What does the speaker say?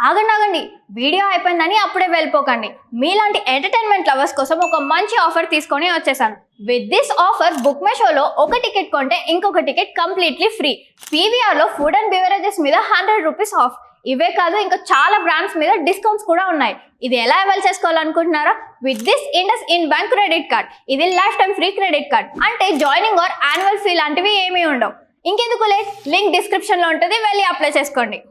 ఆగండి ఆగండి, వీడియో అయిపోయిందని అప్పుడే వెళ్ళిపోకండి. మీలాంటి ఎంటర్టైన్మెంట్ లవర్స్ కోసం ఒక మంచి ఆఫర్ తీసుకొని వచ్చేసాను. With this offer book my షోలో ఒక టికెట్ కొంటే ఇంకొక టికెట్ కంప్లీట్లీ ఫ్రీ. పీవీఆర్లో ఫుడ్ అండ్ బెవరేజెస్ మీద 100 రూపీస్ ఆఫ్. ఇవే కాదు, ఇంకా చాలా బ్రాండ్స్ మీద డిస్కౌంట్స్ కూడా ఉన్నాయి. ఇది ఎలా అవైల్ చేసుకోవాలనుకుంటున్నారా? With this IndusInd bank credit card. ఇది lifetime free credit card. అంటే జాయినింగ్ ఆర్ యాన్యువల్ ఫీ లాంటివి ఏమీ ఉండవు. ఇంకెందుకు లేట్, లింక్ డిస్క్రిప్షన్లో ఉంటుంది, వెళ్ళి అప్లై చేసుకోండి.